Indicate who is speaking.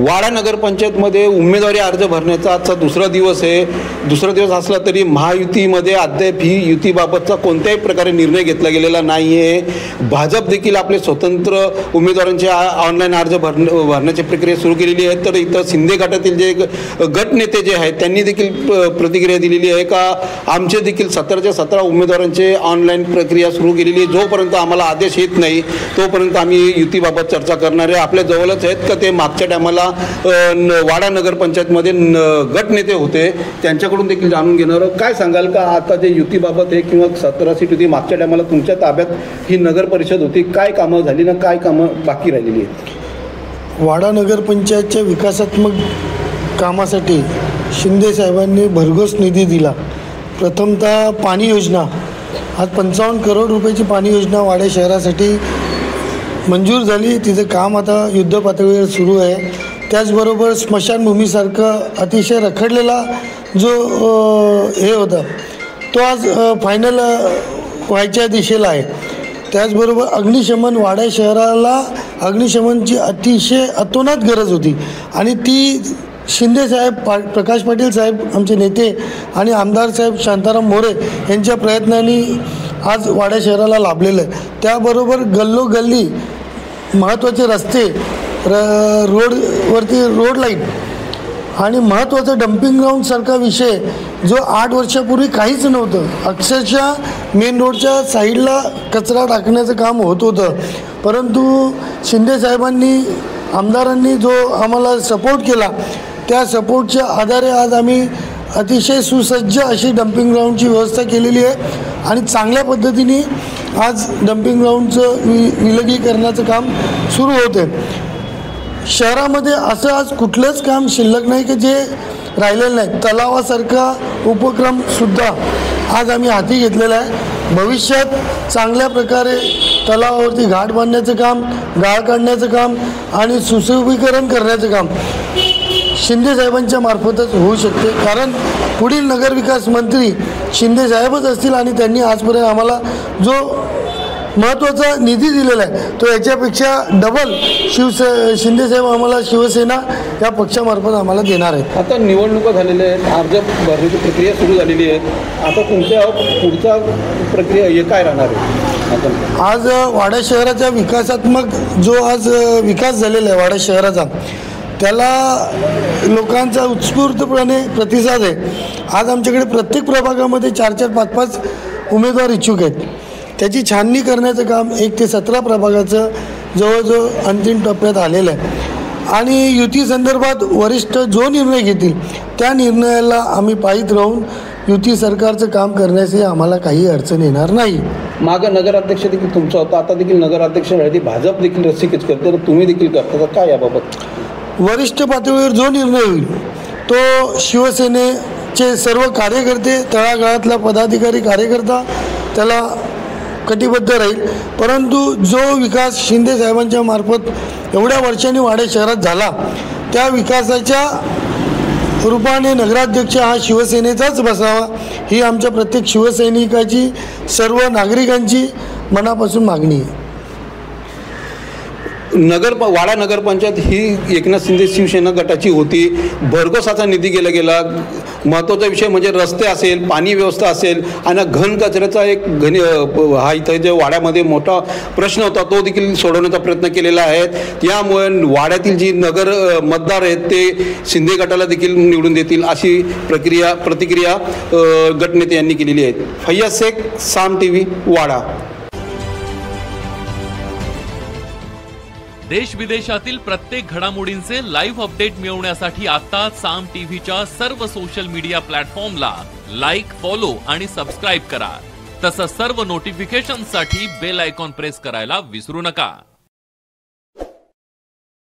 Speaker 1: वाडा नगरपंचायतमध्ये उमेदवारी अर्ज भरण्याचा आजचा दुसरा दिवस आहे। दुसरा दिवस असला तरी महायुतीमध्ये अद्याप ही युतीबाबतचा कोणत्याही प्रकारे निर्णय घेतला गेलेला नाही आहे। भाजप देखील आपले स्वतंत्र उमेदवारांचे ऑनलाईन अर्ज भरण्याची प्रक्रिया सुरू केलेली आहे। तर इथं शिंदे गटातील जे गट नेते जे आहेत त्यांनी देखील प्रतिक्रिया दिलेली आहे का आमचे देखील 17च्या 17 उमेदवारांचे ऑनलाईन प्रक्रिया सुरू केलेली आहे। जोपर्यंत आम्हाला आदेश येत नाही तोपर्यंत आम्ही युतीबाबत चर्चा करणार आहे। आपल्या जवळच आहेत का ते मागच्या टायमाला वाडा नगरपंचायतमध्ये गट नेते होते, त्यांच्याकडून देखील जाणून घेणार आहोत। काय सांगाल का आता जे युतीबाबत आहे किंवा 17 सीट होती मागच्या टायमाला तुमच्या ताब्यात ही नगर परिषद होती, काय कामं झाली ना काय कामं बाकी राहिलेली आहेत?
Speaker 2: वाडा नगरपंचायतच्या विकासात्मक कामासाठी शिंदे साहेबांनी भरघोस निधी दिला। प्रथमतः पाणी योजना, आज 55 करोड रुपयाची पाणी योजना वाडा शहरासाठी मंजूर झाली। तिचं काम आता युद्ध पातळीवर सुरू आहे। त्याचबरोबर स्मशानभूमीसारखं अतिशय रखडलेला जो हे होता तो आज फायनल व्हायच्या दिशेला आहे। त्याचबरोबर अग्निशमन, वाडा शहराला अग्निशमनची अतिशय अतोनात गरज होती आणि ती शिंदे साहेब, प्रकाश पाटील साहेब आमचे नेते आणि आमदार साहेब शांताराम मोरे यांच्या प्रयत्नांनी आज वाडा शहराला लाभलेलं आहे। त्याबरोबर गल्लोगल्ली महत्त्वाचे रस्ते, रोडवरती रोड लाईट आणि महत्त्वाचं डम्पिंग ग्राउंडसारखा विषय जो 8 वर्षापूर्वी काहीच नव्हतं। अक्षरशः मेन रोडच्या साईडला कचरा टाकण्याचं काम होत होतं, परंतु शिंदे साहेबांनी, आमदारांनी जो आम्हाला सपोर्ट केला त्या सपोर्टच्या आधारे आज आम्ही अतिशय सुसज्ज अशी डम्पिंग ग्राउंडची व्यवस्था केलेली आहे आणि चांगल्या पद्धतीने आज डम्पिंग ग्राउंडचं विलगीकरणाचं काम सुरू होते। शहरामध्ये असं आज कुठलंच काम शिल्लक नाही की जे राहिलेलं नाही। तलावासारखा उपक्रमसुद्धा आज आम्ही हाती घेतलेला आहे। भविष्यात चांगल्या प्रकारे तलावावरती घाट बांधण्याचं काम, गाळ काढण्याचं काम आणि सुशोभीकरण करण्याचं काम शिंदे साहेबांच्या मार्फतच होऊ शकते, कारण पुढील नगरविकास मंत्री शिंदे साहेबच असतील आणि त्यांनी आजपर्यंत आम्हाला जो महत्त्वाचा निधी दिलेला आहे तो याच्यापेक्षा डबल शिंदे साहेब आम्हाला शिवसेना या पक्षामार्फत आम्हाला देणार आहेत।
Speaker 1: आता निवडणुका झालेल्या आहेत, अर्ज भरण्याची प्रक्रिया सुरू झालेली आहे, आता तुमच्या पुढचा प्रक्रिया हे काय राहणार आहे?
Speaker 2: आज वाडा शहराच्या विकासात्मक जो आज विकास झालेला आहे वाडा शहराचा, त्याला लोकांचा उत्स्फूर्तपणे प्रतिसाद आहे। आज आमच्याकडे प्रत्येक प्रभागामध्ये 4-4, 5-5 उमेदवार इच्छुक आहेत। त्याची छाननी करण्याचं काम 1 ते 17 प्रभागाचं जवळजवळ अंतिम टप्प्यात आलेलं आहे आणि युती संदर्भात वरिष्ठ जो निर्णय घेतील त्या निर्णयाला आम्ही पायीत राहून युती सरकारचं काम करण्याची आम्हाला काही अडचण येणार नाही।
Speaker 1: मागं नगराध्यक्ष देखील तुमचा होता, आता देखील नगराध्यक्ष राहिली, भाजप देखील रस्सीखेच करते, तर तुम्ही देखील करता काय याबाबत?
Speaker 2: वरिष्ठ पातळीवर जो निर्णय होईल तो शिवसेनेचे सर्व कार्यकर्ते, तळागाळातला पदाधिकारी, कार्यकर्ता त्याला कटिबद्ध राहील। परंतु जो विकास शिंदे साहेबांच्या मार्फत एवढ्या वर्षांनी वाडा शहरात झाला त्या विकासाच्या रूपाने नगराध्यक्ष हा शिवसेनेचाच बसावा ही आमच्या प्रत्येक शिवसैनिकाची, सर्व नागरिकांची मनापासून मागणी आहे।
Speaker 1: वाडा नगरपंचायत ही एकनाथ शिंदे शिवसेना गटाची होती, भरघोसाचा निधी गेला। महत्त्वाचा विषय म्हणजे रस्ते असेल, पाणी व्यवस्था असेल आणि घन कचऱ्याचा एक हा इथं जे वाड्यामध्ये मोठा प्रश्न होता तो देखील सोडवण्याचा प्रयत्न केलेला आहे। त्यामुळे वाड्यातील जी मतदार आहेत ते शिंदे गटाला देखील निवडून देतील अशी प्रतिक्रिया गटनेते यांनी केलेली आहे। फैयाज शेख, साम टीव्ही, वाडा।
Speaker 3: देश विदेशातील प्रत्येक घडामोडींचे लाईव्ह अपडेट मिळवण्यासाठी आता साम टीव्हीच्या सर्व सोशल मीडिया प्लॅटफॉर्मला लाईक, फॉलो आणि सबस्क्राईब करा। तसंच सर्व नोटिफिकेशनसाठी बेल आयकॉन प्रेस करायला विसरू नका।